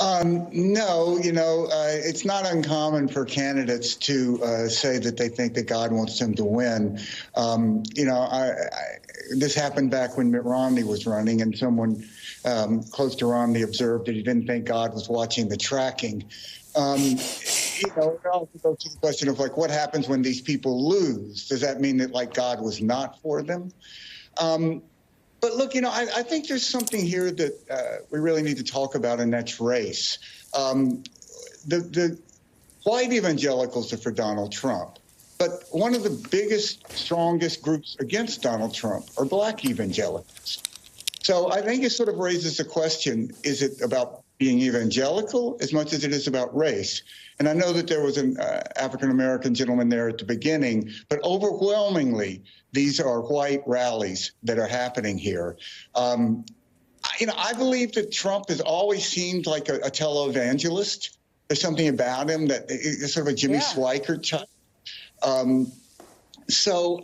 No, it's not uncommon for candidates to say that they think that God wants them to win. This happened back when Mitt Romney was running, and someone close to Romney observed that he didn't think God was watching the tracking. It also goes to the question of, what happens when these people lose? Does that mean that, God was not for them? But look, I think there's something here that we really need to talk about, and that's race. The white evangelicals are for Donald Trump, but one of the biggest, strongest groups against Donald Trump are black evangelicals. So I think it sort of raises the question, is it about being evangelical as much as it is about race? And I know that there was an African-American gentleman there at the beginning, but overwhelmingly, these are white rallies that are happening here. I believe that Trump has always seemed like a televangelist. There's something about him that is sort of a Jimmy Swiker type. So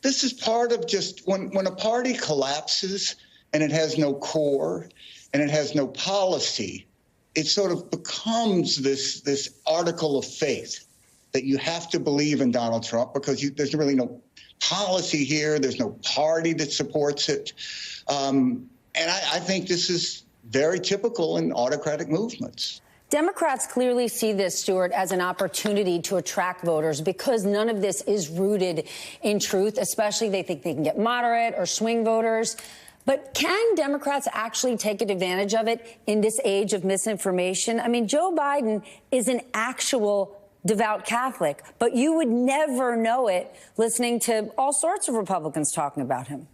this is part of just when a party collapses and it has no core and it has no policy, it sort of becomes this article of faith that you have to believe in Donald Trump because there's really no policy here. There's no party that supports it. And I think this is very typical in autocratic movements. Democrats clearly see this, Stuart, as an opportunity to attract voters because none of this is rooted in truth, especially they think they can get moderate or swing voters. But can Democrats actually take advantage of it in this age of misinformation? I mean, Joe Biden is an actual devout Catholic, but you would never know it listening to all sorts of Republicans talking about him.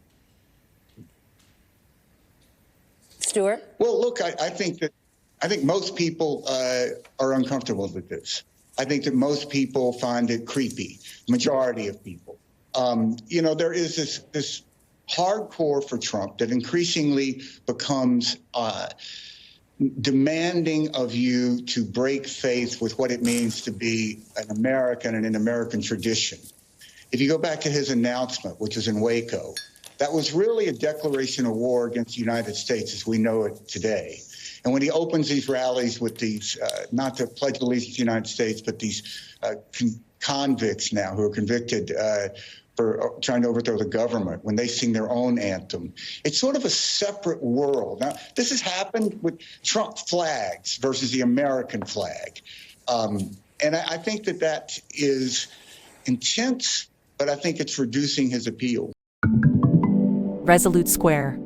Stuart? Well, look, I think most people are uncomfortable with this. I think that most people find it creepy, majority of people. There is this hardcore for Trump that increasingly becomes demanding of you to break faith with what it means to be an American and an American tradition. If you go back to his announcement, which was in Waco, that was really a declaration of war against the United States as we know it today. And when he opens these rallies with these, not to pledge allegiance to the United States, but these convicts now who are convicted for trying to overthrow the government, when they sing their own anthem, it's sort of a separate world. Now, this has happened with Trump flags versus the American flag. And I think that is intense, but I think it's reducing his appeal. Resolute Square.